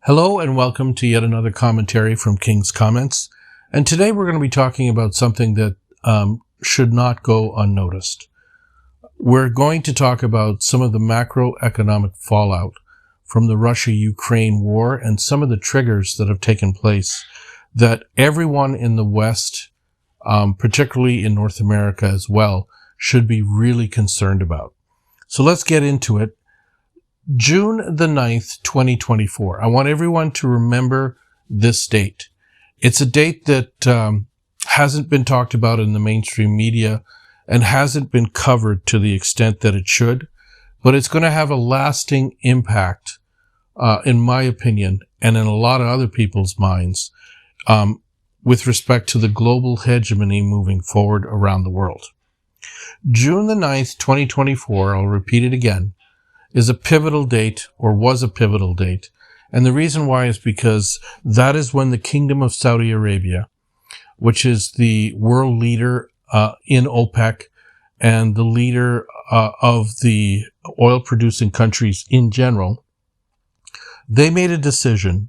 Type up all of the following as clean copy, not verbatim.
Hello and welcome to yet another commentary from King's Comments. And today we're going to be talking about something that should not go unnoticed. We're going to talk about some of the macroeconomic fallout from the Russia-Ukraine war and some of the triggers that have taken place that everyone in the West, particularly in North America as well, should be really concerned about. So let's get into it. June the 9th, 2024. I want everyone to remember this date. It's a date that hasn't been talked about in the mainstream media and hasn't been covered to the extent that it should, but it's going to have a lasting impact, in my opinion, and in a lot of other people's minds, with respect to the global hegemony moving forward around the world. June the 9th, 2024, I'll repeat it again, is a pivotal date, or was a pivotal date. And the reason why is because that is when the Kingdom of Saudi Arabia, which is the world leader in OPEC and the leader of the oil-producing countries in general, they made a decision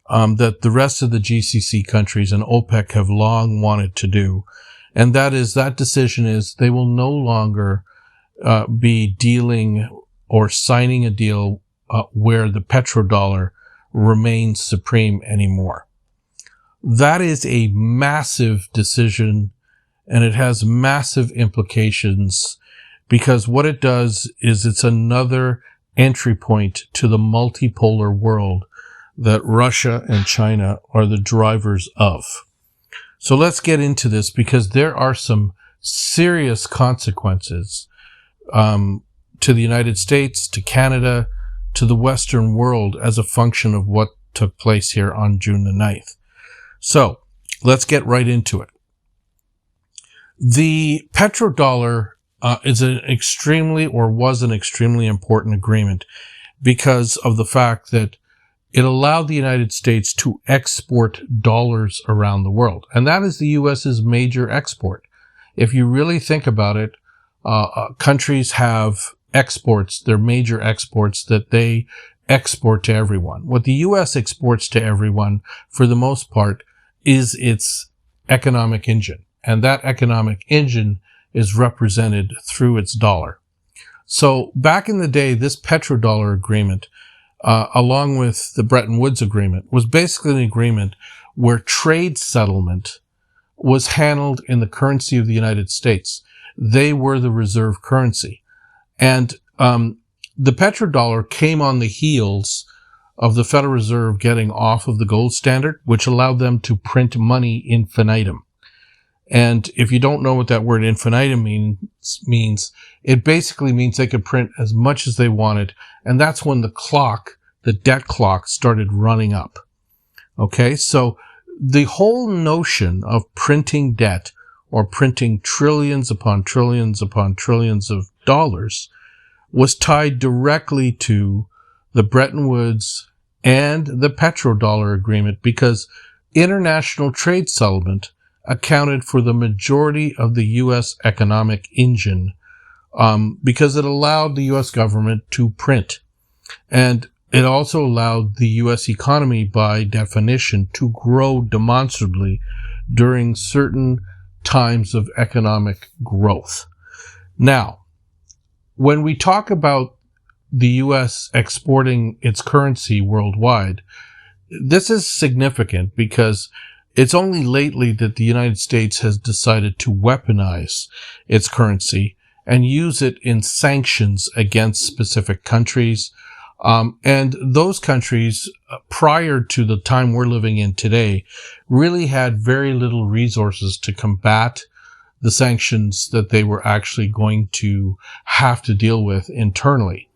that the rest of the GCC countries and OPEC have long wanted to do. And that decision is they will no longer be dealing or signing a deal where the petrodollar remains supreme anymore. That is a massive decision, and it has massive implications because what it does is it's another entry point to the multipolar world that Russia and China are the drivers of. So let's get into this because there are some serious consequences to the United States, to Canada, to the Western world as a function of what took place here on June the 9th. So let's get right into it. The petrodollar was an extremely important agreement because of the fact that it allowed the United States to export dollars around the world. And that is the U.S.'s major export. If you really think about it, countries have exports, their major exports that they export to everyone. What the U.S. exports to everyone, for the most part, is its economic engine. And that economic engine is represented through its dollar. So back in the day, this petrodollar agreement, along with the Bretton Woods agreement, was basically an agreement where trade settlement was handled in the currency of the United States. They were the reserve currency. And the petrodollar came on the heels of the Federal Reserve getting off of the gold standard, which allowed them to print money infinitum. And if you don't know what that word infinitum means, it basically means they could print as much as they wanted. And that's when the debt clock started running up. Okay, so the whole notion of printing debt or printing trillions upon trillions upon trillions of dollars was tied directly to the Bretton Woods and the petrodollar agreement because international trade settlement accounted for the majority of the U.S. economic engine because it allowed the U.S. government to print. And it also allowed the U.S. economy, by definition, to grow demonstrably during certain times of economic growth. Now, when we talk about the U.S. exporting its currency worldwide, this is significant because it's only lately that the United States has decided to weaponize its currency and use it in sanctions against specific countries. And those countries, prior to the time we're living in today, really had very little resources to combat the sanctions that they were actually going to have to deal with internally.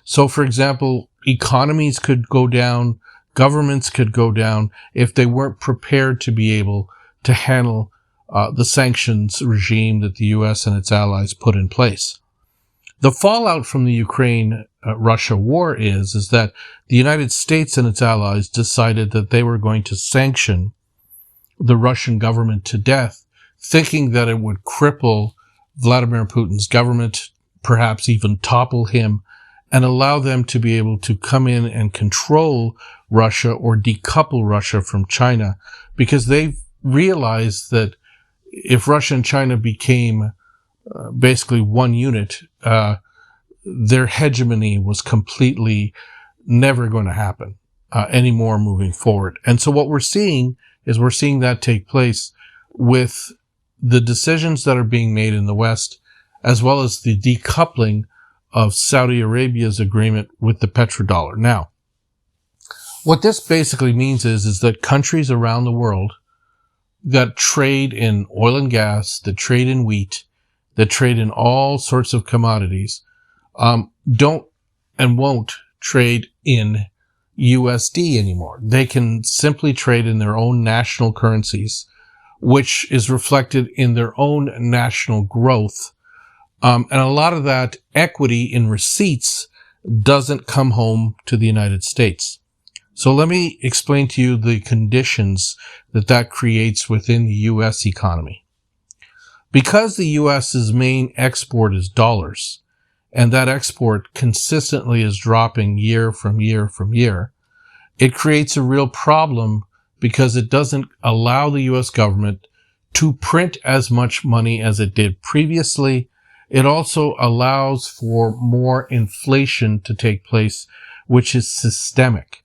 So, for example, economies could go down, governments could go down if they weren't prepared to be able to handle the sanctions regime that the U.S. and its allies put in place. The fallout from the Ukraine-Russia war is that the United States and its allies decided that they were going to sanction the Russian government to death, thinking that it would cripple Vladimir Putin's government, perhaps even topple him, and allow them to be able to come in and control Russia or decouple Russia from China, because they've realized that if Russia and China became basically one unit, their hegemony was completely never going to happen anymore moving forward. And so what we're seeing that take place with the decisions that are being made in the West, as well as the decoupling of Saudi Arabia's agreement with the petrodollar. Now, what this basically means is that countries around the world that trade in oil and gas, that trade in wheat, that trade in all sorts of commodities, don't and won't trade in USD anymore. They can simply trade in their own national currencies, which is reflected in their own national growth. And a lot of that equity in receipts doesn't come home to the United States. So let me explain to you the conditions that creates within the U.S. economy. Because the U.S.'s main export is dollars, and that export consistently is dropping year from year from year, it creates a real problem because it doesn't allow the U.S. government to print as much money as it did previously. It also allows for more inflation to take place, which is systemic.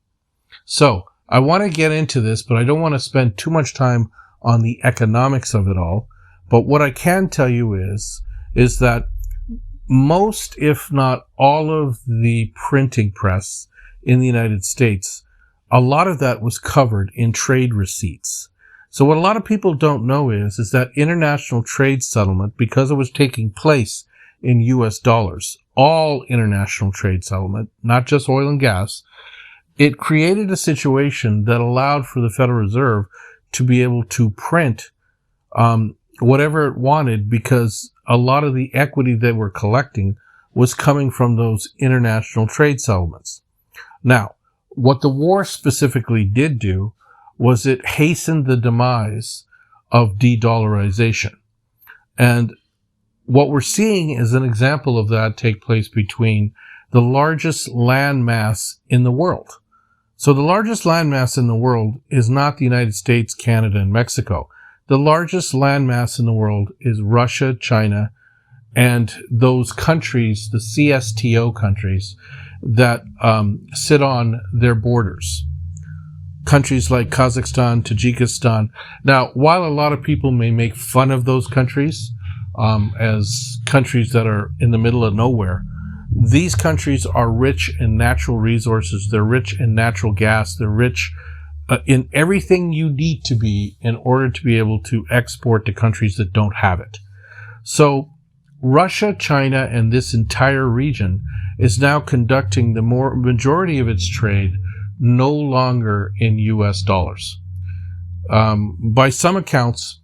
So I want to get into this, but I don't want to spend too much time on the economics of it all. But what I can tell you is that most, if not all, of the printing press in the United States, a lot of that was covered in trade receipts. So what a lot of people don't know is that international trade settlement, because it was taking place in U.S. dollars, all international trade settlement, not just oil and gas, it created a situation that allowed for the Federal Reserve to be able to print whatever it wanted, because a lot of the equity they were collecting was coming from those international trade settlements. Now, what the war specifically did do was it hastened the demise of de-dollarization. And what we're seeing is an example of that take place between the largest landmass in the world. So the largest landmass in the world is not the United States, Canada, and Mexico. The largest landmass in the world is Russia, China, and those countries, the CSTO countries, that sit on their borders. Countries like Kazakhstan, Tajikistan. Now, while a lot of people may make fun of those countries as countries that are in the middle of nowhere, these countries are rich in natural resources. They're rich in natural gas. They're rich in everything you need to be in order to be able to export to countries that don't have it. So Russia, China, and this entire region is now conducting the majority of its trade no longer in U.S. dollars. By some accounts,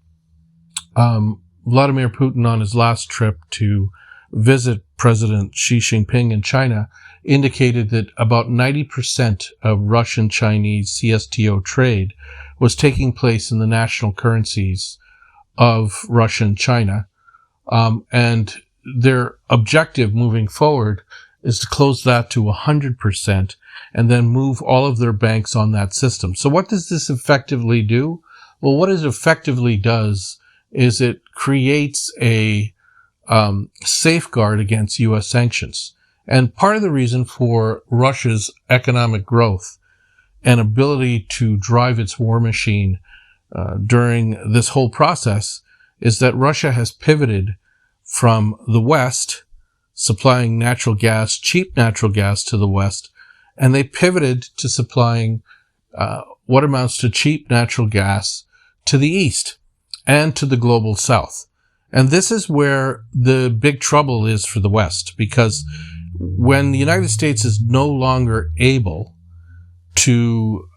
Vladimir Putin, on his last trip to visit President Xi Jinping in China, indicated that about 90% of Russian-Chinese CSTO trade was taking place in the national currencies of Russia and China. And their objective moving forward is to close that to 100% and then move all of their banks on that system. So what does this effectively do? Well, what it effectively does is it creates a safeguard against U.S. sanctions. And part of the reason for Russia's economic growth and ability to drive its war machine during this whole process is that Russia has pivoted from the West, supplying natural gas, cheap natural gas to the West, and they pivoted to supplying what amounts to cheap natural gas to the East and to the global South. And this is where the big trouble is for the West, because when the United States is no longer able to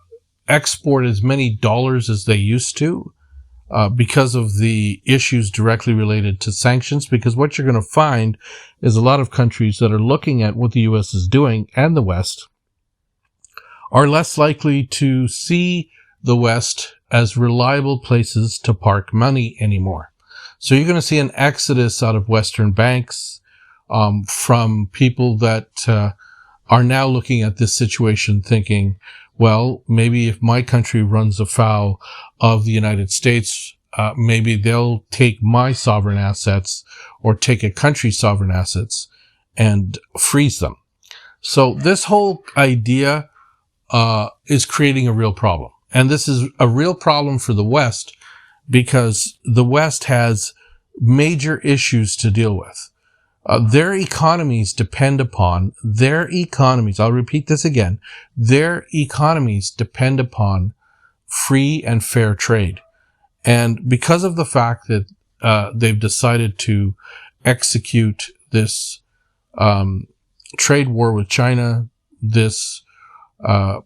export as many dollars as they used to, because of the issues directly related to sanctions, because what you're going to find is a lot of countries that are looking at what the U.S. is doing, and the West, are less likely to see the West as reliable places to park money anymore. So you're going to see an exodus out of Western banks, from people that are now looking at this situation thinking, well, maybe if my country runs afoul of the United States, maybe they'll take my sovereign assets or take a country's sovereign assets and freeze them. So this whole idea is creating a real problem. And this is a real problem for the West because the West has major issues to deal with. Their economies depend upon, I'll repeat this again, their economies depend upon free and fair trade. And because of the fact that they've decided to execute this trade war with China, this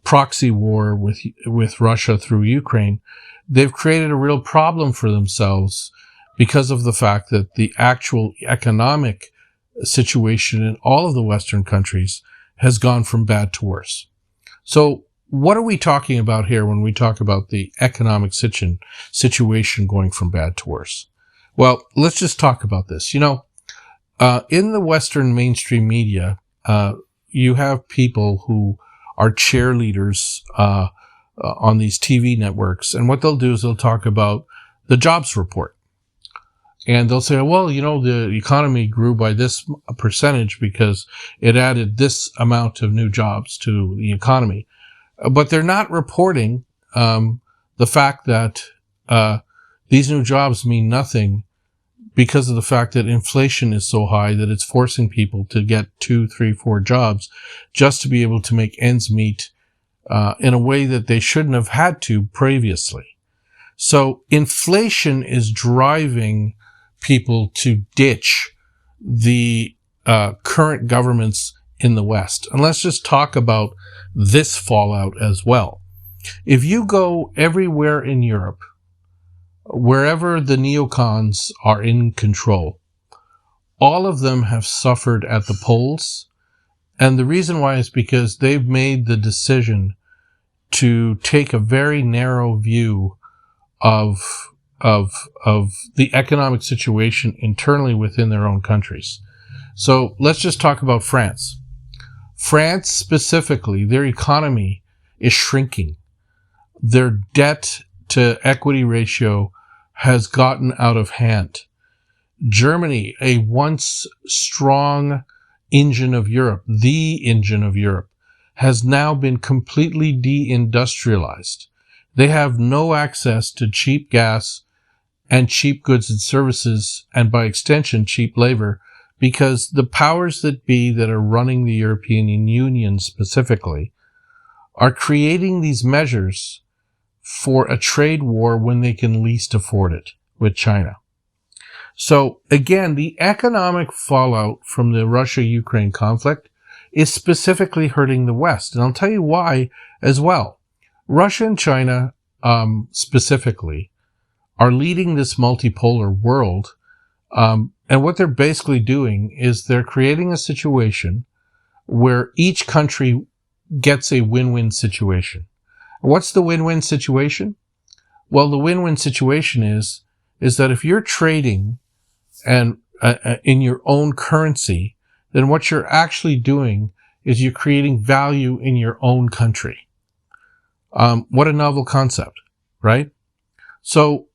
proxy war with Russia through Ukraine, they've created a real problem for themselves because of the fact that the actual economic situation in all of the Western countries has gone from bad to worse. So what are we talking about here when we talk about the economic situation going from bad to worse? Well, let's just talk about this. In the Western mainstream media, you have people who are cheerleaders on these TV networks, and what they'll do is they'll talk about the jobs report. And they'll say, well, the economy grew by this percentage because it added this amount of new jobs to the economy. But they're not reporting the fact that these new jobs mean nothing because of the fact that inflation is so high that it's forcing people to get 2, 3, 4 jobs just to be able to make ends meet in a way that they shouldn't have had to previously. So inflation is driving people to ditch the current governments in the West. And let's just talk about this fallout as well. If you go everywhere in Europe, wherever the neocons are in control, all of them have suffered at the polls. And the reason why is because they've made the decision to take a very narrow view of the economic situation internally within their own countries. So let's just talk about France. France specifically, their economy is shrinking. Their debt to equity ratio has gotten out of hand. Germany, a once strong engine of Europe, the engine of Europe, has now been completely deindustrialized. They have no access to cheap gas and cheap goods and services, and by extension, cheap labor, because the powers that be that are running the European Union specifically are creating these measures for a trade war when they can least afford it with China. So again, the economic fallout from the Russia-Ukraine conflict is specifically hurting the West. And I'll tell you why as well. Russia and China specifically are leading this multipolar world. And what they're basically doing is they're creating a situation where each country gets a win-win situation. What's the win-win situation? Well, the win-win situation is that if you're trading and in your own currency, then what you're actually doing is you're creating value in your own country. What a novel concept, right? So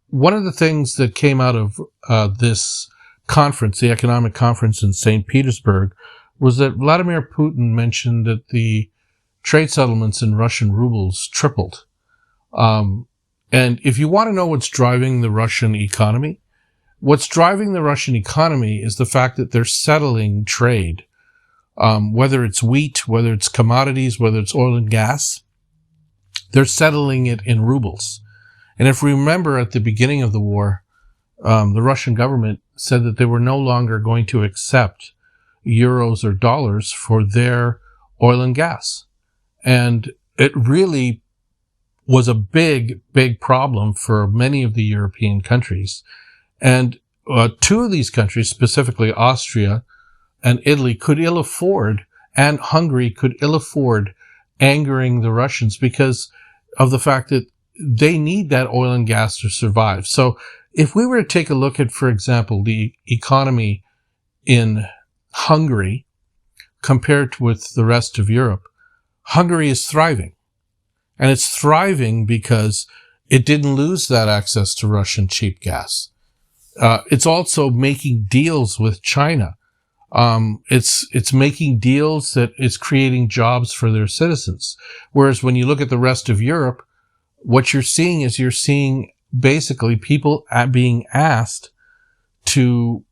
one of the things that came out of this conference, the economic conference in St. Petersburg, was that Vladimir Putin mentioned that the trade settlements in Russian rubles tripled. And if you want to know what's driving the Russian economy, what's driving the Russian economy is the fact that they're settling trade, whether it's wheat, whether it's commodities, whether it's oil and gas. They're settling it in rubles. And if we remember at the beginning of the war, the Russian government said that they were no longer going to accept euros or dollars for their oil and gas. And it really was a big, big problem for many of the European countries. And two of these countries, specifically Austria and Italy, could ill afford, and Hungary could ill afford angering the Russians because of the fact that they need that oil and gas to survive. So if we were to take a look at, for example, the economy in Hungary compared with the rest of Europe, Hungary is thriving. And it's thriving because it didn't lose that access to Russian cheap gas. It's also making deals with China. It's making deals that is creating jobs for their citizens. Whereas when you look at the rest of Europe, what you're seeing basically people being asked to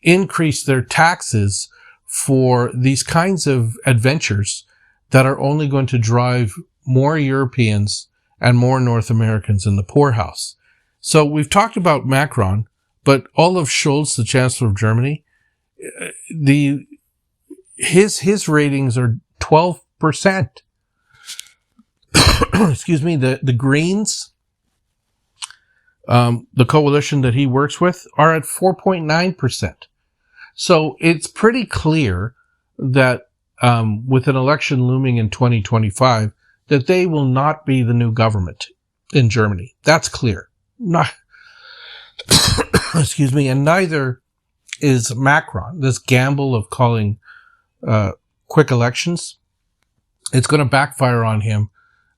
increase their taxes for these kinds of adventures that are only going to drive more Europeans and more North Americans in the poorhouse. So we've talked about Macron, but Olaf Scholz, the Chancellor of Germany, his ratings are 12%. Excuse me. The Greens, the coalition that he works with, are at 4.9%. So it's pretty clear that with an election looming in 2025, that they will not be the new government in Germany. That's clear. Excuse me. And neither is Macron. This gamble of calling quick elections, it's going to backfire on him.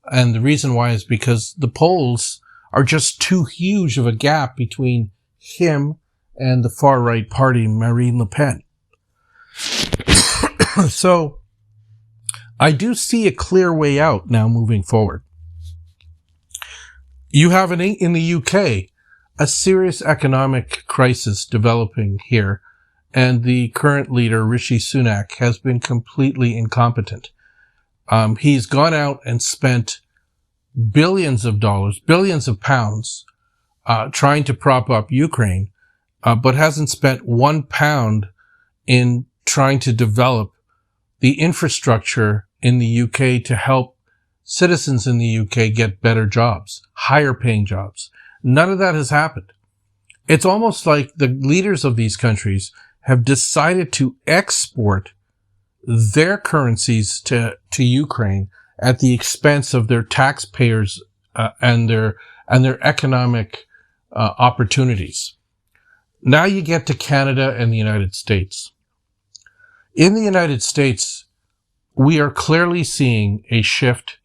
And the reason why is because the polls are just too huge of a gap between him and the far-right party, Marine Le Pen. So I do see a clear way out now moving forward. You have in the UK a serious economic crisis developing here, and the current leader, Rishi Sunak, has been completely incompetent. He's gone out and spent billions of dollars, billions of pounds, trying to prop up Ukraine, but hasn't spent £1 in trying to develop the infrastructure in the UK to help citizens in the UK get better jobs, higher paying jobs. None of that has happened. It's almost like the leaders of these countries have decided to export their currencies to Ukraine at the expense of their taxpayers and their economic opportunities. Now you get to Canada and the United States. In the United States, we are clearly seeing a shift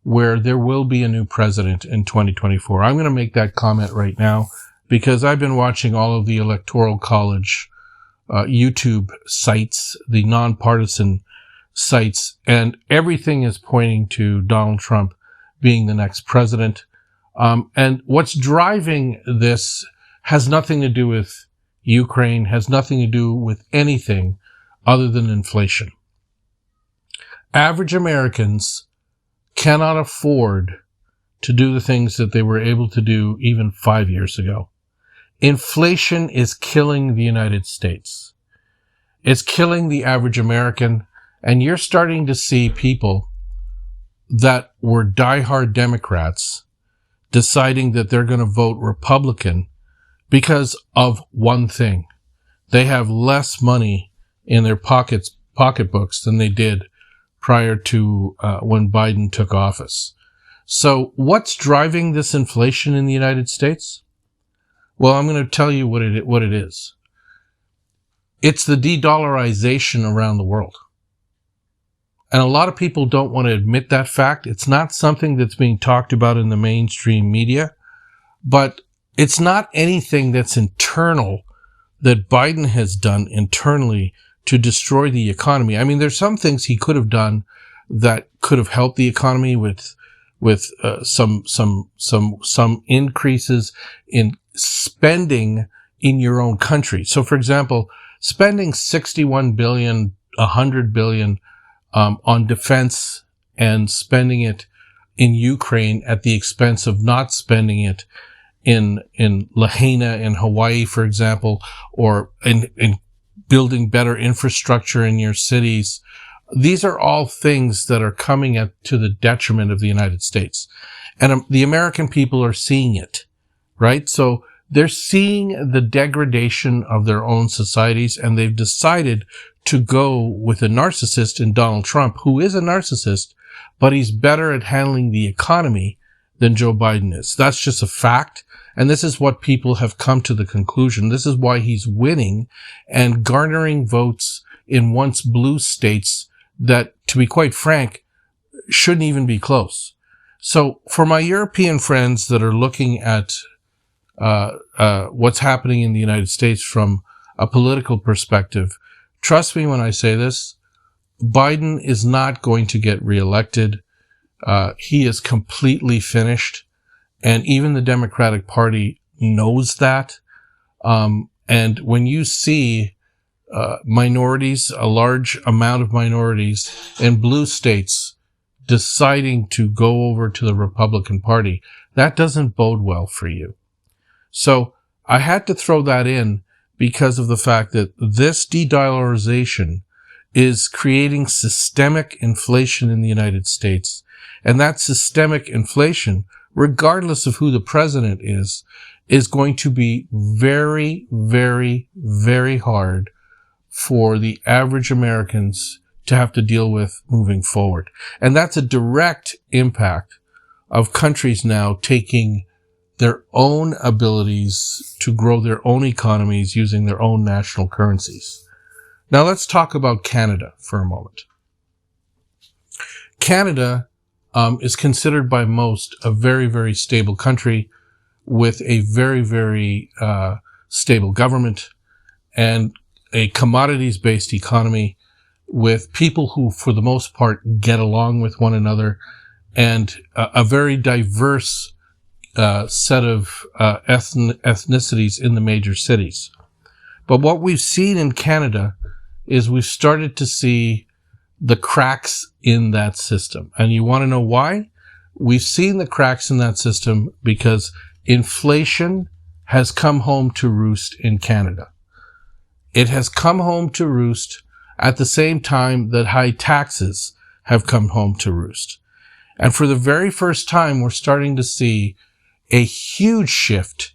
where there will be a new president in 2024. I'm going to make that comment right now because I've been watching all of the Electoral College YouTube sites, the nonpartisan sites, and everything is pointing to Donald Trump being the next president. And what's driving this has nothing to do with Ukraine, has nothing to do with anything other than inflation. Average Americans cannot afford to do the things that they were able to do even 5 years ago. Inflation is killing the United States. It's killing the average American, and you're starting to see people that were diehard Democrats deciding that they're going to vote Republican because of one thing. They have less money in their pocketbooks than they did prior to when Biden took office. So what's driving this inflation in the United States? Well, I'm going to tell you what it is. It's the de-dollarization around the world. And a lot of people don't want to admit that fact. It's not something that's being talked about in the mainstream media, but it's not anything that's internal that Biden has done internally to destroy the economy. I mean, there's some things he could have done that could have helped the economy with some increases in spending in your own country. So, for example, spending $61 billion, $100 billion on defense and spending it in Ukraine at the expense of not spending it in Lahaina in Hawaii, for example, or in building better infrastructure in your cities. These are all things that are coming to the detriment of the United States. And the American people are seeing it, right? So they're seeing the degradation of their own societies, and they've decided to go with a narcissist in Donald Trump, who is a narcissist, but he's better at handling the economy than Joe Biden is. That's just a fact. And this is what people have come to the conclusion. This is why he's winning and garnering votes in once blue states that, to be quite frank, shouldn't even be close. So for my European friends that are looking at what's happening in the United States from a political perspective, trust me when I say this, Biden is not going to get reelected. He is completely finished, and even the Democratic Party knows that. And when you see minorities, a large amount of minorities in blue states deciding to go over to the Republican Party, that doesn't bode well for you. So I had to throw that in because of the fact that this de-dollarization is creating systemic inflation in the United States. And that systemic inflation, regardless of who the president is going to be very, very, very hard for the average Americans to have to deal with moving forward. And that's a direct impact of countries now taking their own abilities to grow their own economies using their own national currencies. Now let's talk about Canada for a moment. Canada is considered by most a very, very stable country with a very, very stable government and a commodities-based economy with people who, for the most part, get along with one another, and a very diverse set of ethnicities in the major cities. But what we've seen in Canada is we've started to see the cracks in that system. And you want to know why? We've seen the cracks in that system because inflation has come home to roost in Canada. It has come home to roost at the same time that high taxes have come home to roost. And for the very first time, we're starting to see a huge shift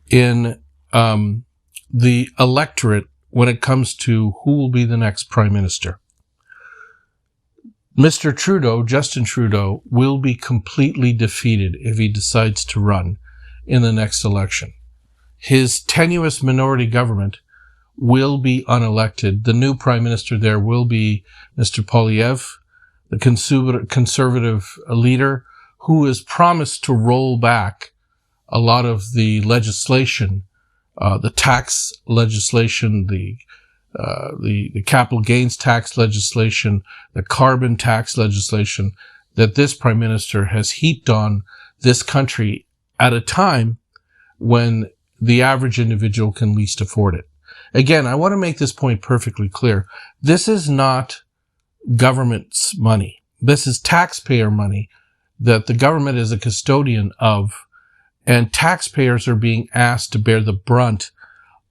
in the electorate when it comes to who will be the next prime minister. Mr. Trudeau, Justin Trudeau, will be completely defeated if he decides to run in the next election. His tenuous minority government will be unelected. The new prime minister there will be Mr. Poilievre, the conservative leader who has promised to roll back a lot of the legislation, the tax legislation, the capital gains tax legislation, the carbon tax legislation that this prime minister has heaped on this country at a time when the average individual can least afford it. Again, I want to make this point perfectly clear. This is not government's money. This is taxpayer money that the government is a custodian of, and taxpayers are being asked to bear the brunt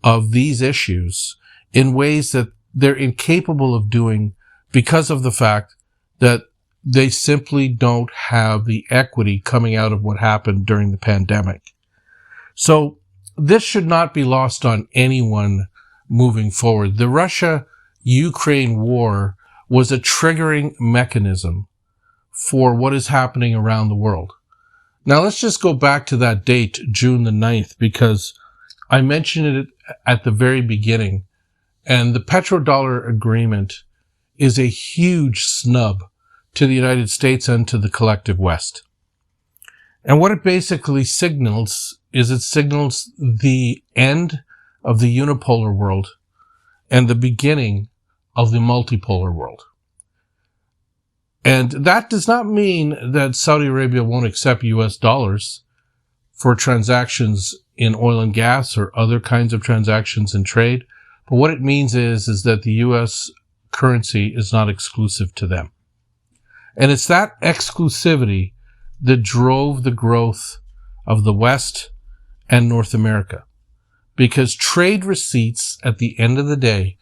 of these issues in ways that they're incapable of doing because of the fact that they simply don't have the equity coming out of what happened during the pandemic. So this should not be lost on anyone moving forward. The Russia-Ukraine war was a triggering mechanism for what is happening around the world. Now let's just go back to that date, June the 9th, because I mentioned it at the very beginning. And the petrodollar agreement is a huge snub to the United States and to the collective West. And what it basically signals is it signals the end of the unipolar world and the beginning of the multipolar world. And that does not mean that Saudi Arabia won't accept US dollars for transactions in oil and gas or other kinds of transactions in trade. But what it means is that the U.S. currency is not exclusive to them. And it's that exclusivity that drove the growth of the West and North America. Because trade receipts, at the end of the day,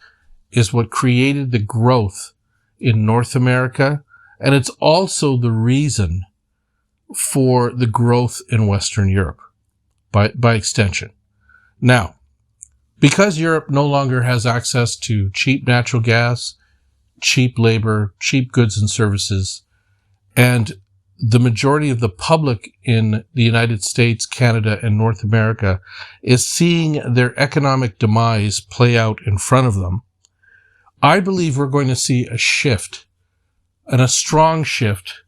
is what created the growth in North America. And it's also the reason for the growth in Western Europe, by extension. Now, because Europe no longer has access to cheap natural gas, cheap labor, cheap goods and services, and the majority of the public in the United States, Canada, and North America is seeing their economic demise play out in front of them, I believe we're going to see a shift, and a strong shift,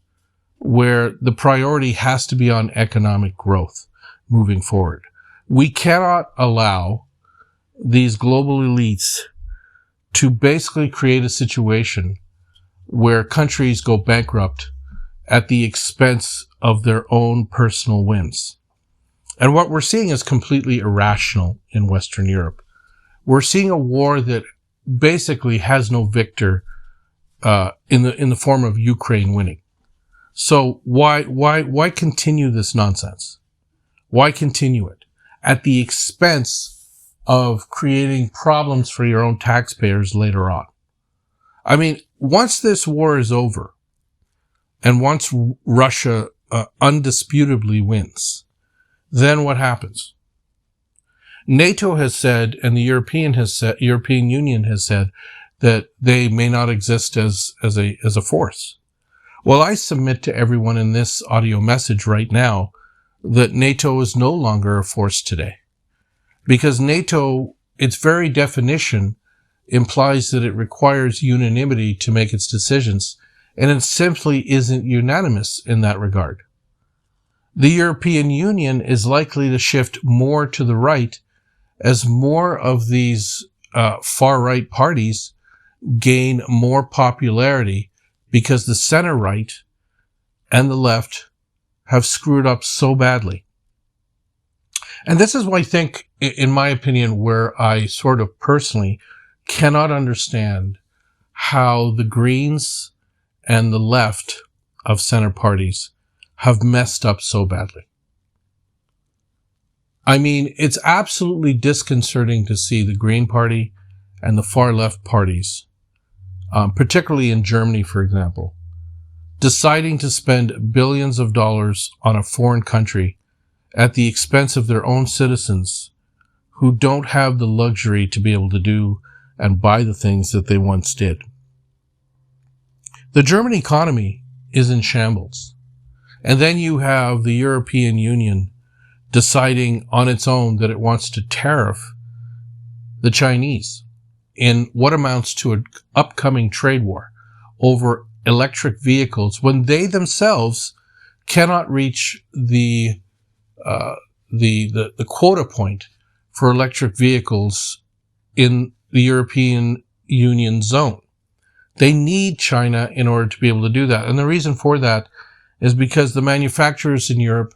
where the priority has to be on economic growth moving forward. We cannot allow these global elites to basically create a situation where countries go bankrupt at the expense of their own personal whims. And what we're seeing is completely irrational in Western Europe. We're seeing a war that basically has no victor in the form of Ukraine winning. So why continue this nonsense? Why continue it at the expense of creating problems for your own taxpayers later on? I mean, once this war is over, and once Russia undisputably wins, then what happens? NATO has said, and the European Union has said, that they may not exist as a force. Well, I submit to everyone in this audio message right now that NATO is no longer a force today, because NATO, its very definition, implies that it requires unanimity to make its decisions, and it simply isn't unanimous in that regard. The European Union is likely to shift more to the right as more of these far-right parties gain more popularity, because the center-right and the left have screwed up so badly. And this is why I think, in my opinion, where I sort of personally cannot understand how the Greens and the left of center parties have messed up so badly. I mean, it's absolutely disconcerting to see the Green Party and the far left parties, particularly in Germany, for example, deciding to spend billions of dollars on a foreign country at the expense of their own citizens who don't have the luxury to be able to do and buy the things that they once did. The German economy is in shambles. And then you have the European Union deciding on its own that it wants to tariff the Chinese in what amounts to an upcoming trade war over electric vehicles, when they themselves cannot reach the quota point for electric vehicles in the European Union zone. They need China in order to be able to do that. And the reason for that is because the manufacturers in Europe,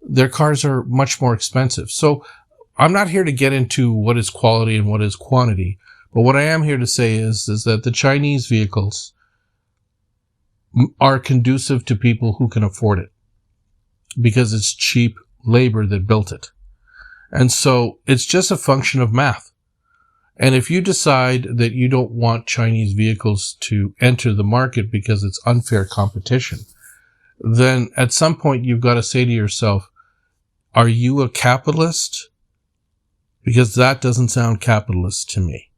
their cars are much more expensive. So I'm not here to get into what is quality and what is quantity, but what I am here to say is that the Chinese vehicles are conducive to people who can afford it, because it's cheap labor that built it. And so it's just a function of math. And if you decide that you don't want Chinese vehicles to enter the market because it's unfair competition, then at some point you've got to say to yourself, are you a capitalist? Because that doesn't sound capitalist to me.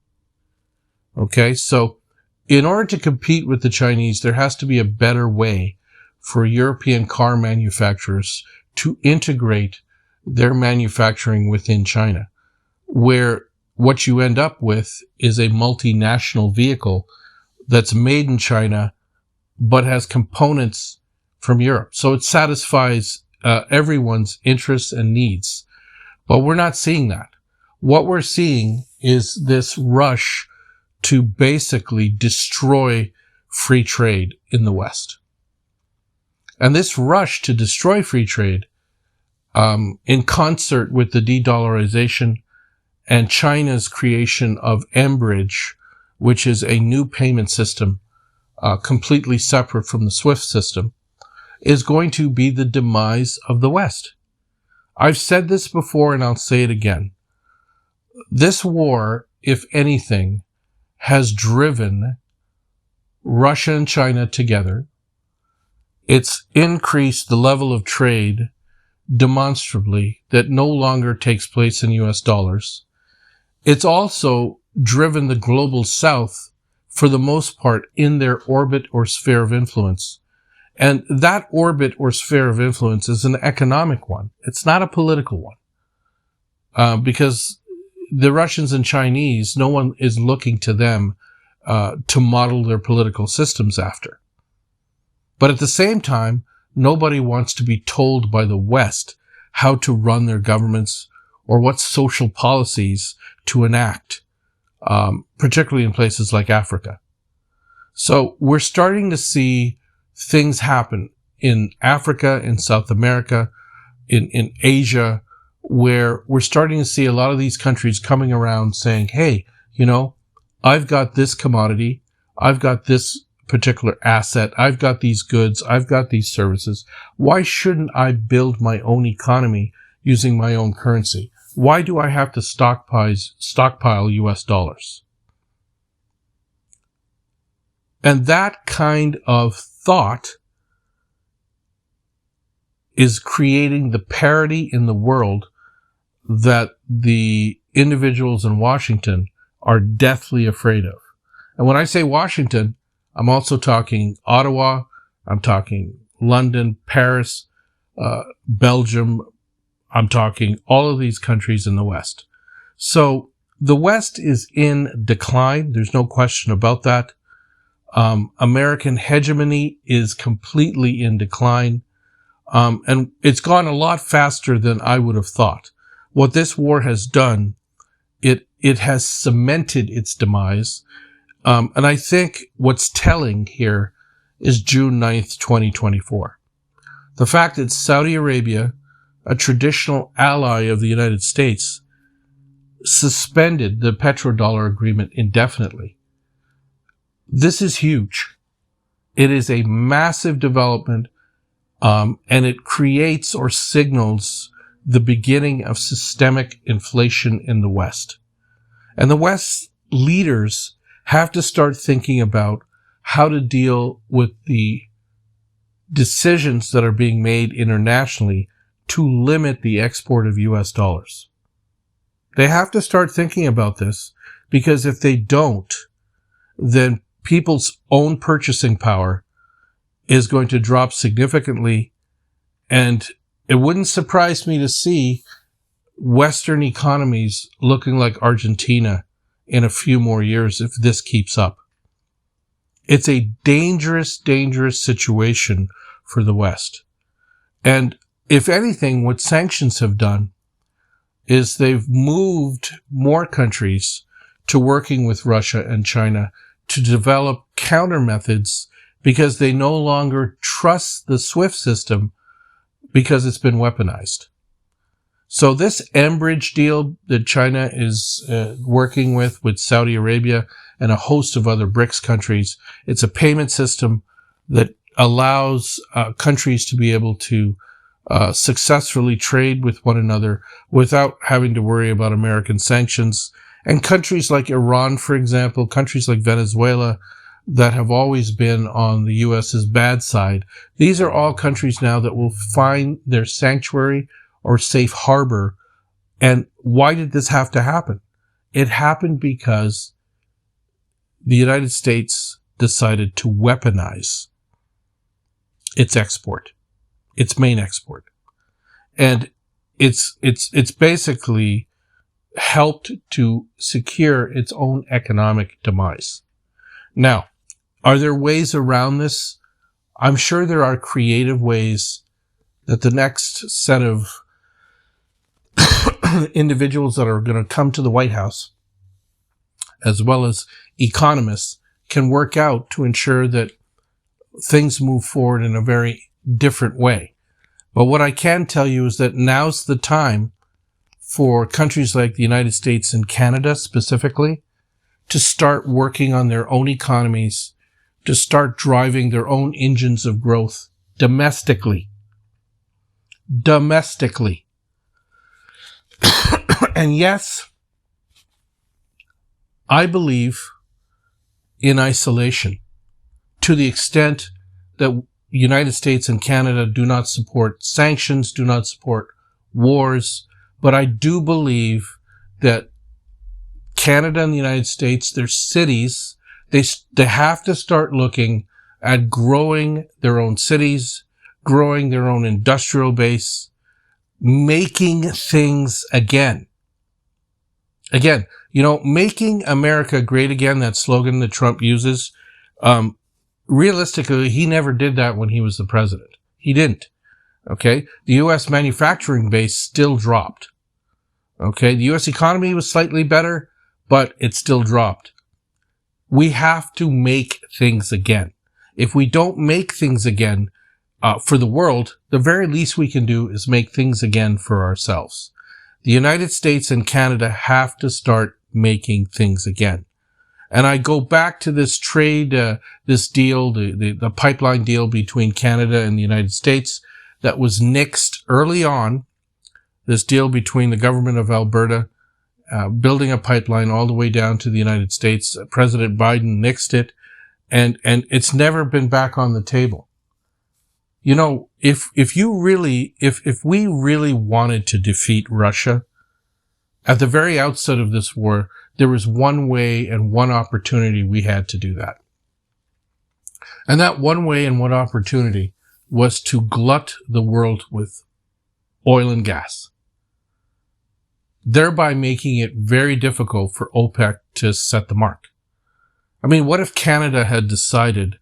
Okay, so in order to compete with the Chinese, there has to be a better way for European car manufacturers to integrate their manufacturing within China, where what you end up with is a multinational vehicle that's made in China but has components from Europe. So it satisfies everyone's interests and needs. But we're not seeing that. What we're seeing is this rush to basically destroy free trade in the West. And this rush to destroy free trade, in concert with the de-dollarization and China's creation of mBridge, which is a new payment system completely separate from the SWIFT system, is going to be the demise of the West. I've said this before and I'll say it again. This war, if anything, has driven Russia and China together. It's increased the level of trade demonstrably that no longer takes place in US dollars. It's also driven the global south, for the most part, in their orbit or sphere of influence. And that orbit or sphere of influence is an economic one. It's not a political one. Because the Russians and Chinese, no one is looking to them to model their political systems after. But at the same time, nobody wants to be told by the West how to run their governments or what social policies to enact, particularly in places like Africa. So we're starting to see things happen in Africa, in South America, in Asia, where we're starting to see a lot of these countries coming around saying, hey, I've got this commodity, I've got this particular asset, I've got these goods, I've got these services. Why shouldn't I build my own economy using my own currency? Why do I have to stockpile US dollars? And that kind of thought is creating the parity in the world that the individuals in Washington are deathly afraid of. And when I say Washington, I'm also talking Ottawa, I'm talking London, Paris, Belgium, I'm talking all of these countries in the West. So the West is in decline. There's no question about that. American hegemony is completely in decline. And it's gone a lot faster than I would have thought. What this war has done, it has cemented its demise. And I think what's telling here is June 9th, 2024. The fact that Saudi Arabia, a traditional ally of the United States, suspended the petrodollar agreement indefinitely. This is huge. It is a massive development, and it creates or signals the beginning of systemic inflation in the West. And the West's leaders have to start thinking about how to deal with the decisions that are being made internationally to limit the export of US dollars. They have to start thinking about this, because if they don't, then people's own purchasing power is going to drop significantly. And it wouldn't surprise me to see Western economies looking like Argentina in a few more years if this keeps up. It's a dangerous, dangerous situation for the West. And if anything, what sanctions have done is they've moved more countries to working with Russia and China to develop counter methods, because they no longer trust the SWIFT system because it's been weaponized. So this Enbridge deal that China is working with Saudi Arabia and a host of other BRICS countries, it's a payment system that allows countries to be able to successfully trade with one another without having to worry about American sanctions. And countries like Iran, for example, countries like Venezuela that have always been on the U.S.'s bad side, these are all countries now that will find their sanctuary or safe harbor. And why did this have to happen? It happened because the United States decided to weaponize its export, its main export. And it's basically helped to secure its own economic demise. Now, are there ways around this? I'm sure there are creative ways that the next set of individuals that are going to come to the White House, as well as economists, can work out to ensure that things move forward in a very different way. But what I can tell you is that now's the time for countries like the United States and Canada specifically to start working on their own economies, to start driving their own engines of growth domestically. Domestically. And yes, I believe in isolation to the extent that the United States and Canada do not support sanctions, do not support wars. But I do believe that Canada and the United States, their cities, they have to start looking at growing their own cities, growing their own industrial base, making things again. Again, making America great again, that slogan that Trump uses, realistically, he never did that when he was the president. He didn't. Okay. The U.S. manufacturing base still dropped. Okay. The U.S. economy was slightly better, but it still dropped. We have to make things again. If we don't make things again for the world, the very least we can do is make things again for ourselves. The United States and Canada have to start making things again. And I go back to this trade, this deal, the pipeline deal between Canada and the United States that was nixed early on. This deal between the government of Alberta, building a pipeline all the way down to the United States. President Biden nixed it, and it's never been back on the table. If we really wanted to defeat Russia, at the very outset of this war, there was one way and one opportunity we had to do that. And that one way and one opportunity was to glut the world with oil and gas, thereby making it very difficult for OPEC to set the mark. I mean, what if Canada had decided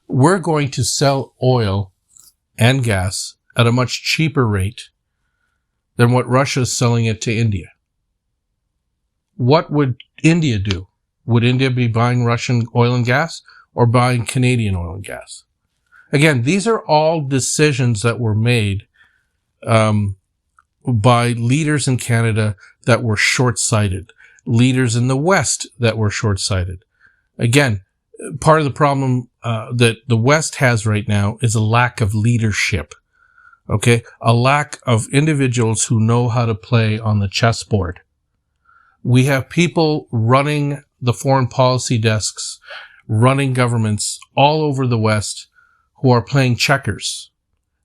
we're going to sell oil and gas at a much cheaper rate than what Russia is selling it to India? What would India do? Would India be buying Russian oil and gas or buying Canadian oil and gas? Again, these are all decisions that were made by leaders in Canada that were short-sighted, leaders in the West that were short-sighted. Again, part of the problem that the West has right now is a lack of leadership, okay? A lack of individuals who know how to play on the chessboard. We have people running the foreign policy desks, running governments all over the West who are playing checkers.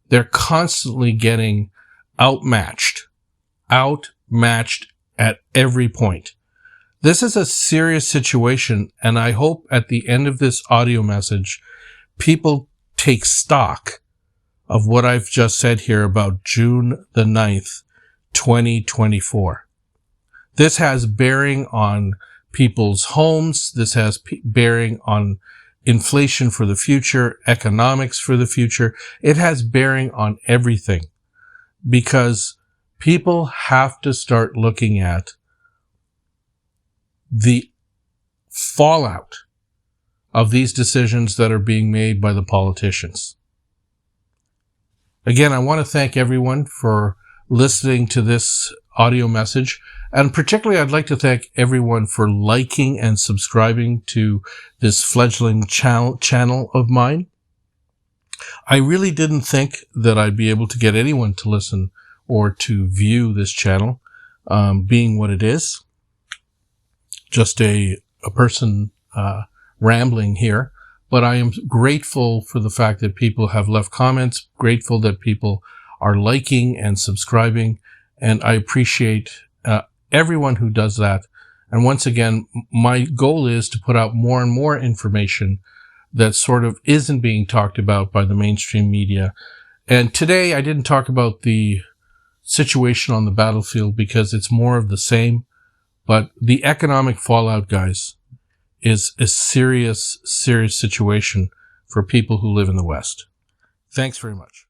They're constantly getting outmatched at every point. This is a serious situation, and I hope at the end of this audio message, people take stock of what I've just said here about June the 9th, 2024. This has bearing on people's homes. This has bearing on inflation for the future, economics for the future. It has bearing on everything because people have to start looking at the fallout of these decisions that are being made by the politicians. Again, I want to thank everyone for listening to this audio message. And particularly, I'd like to thank everyone for liking and subscribing to this fledgling channel of mine. I really didn't think that I'd be able to get anyone to listen or to view this channel, being what it is. Just a person rambling here. But I am grateful for the fact that people have left comments, grateful that people are liking and subscribing, and I appreciate everyone who does that. And once again, my goal is to put out more and more information that sort of isn't being talked about by the mainstream media. And today I didn't talk about the situation on the battlefield because it's more of the same. But the economic fallout, guys, is a serious, serious situation for people who live in the West. Thanks very much.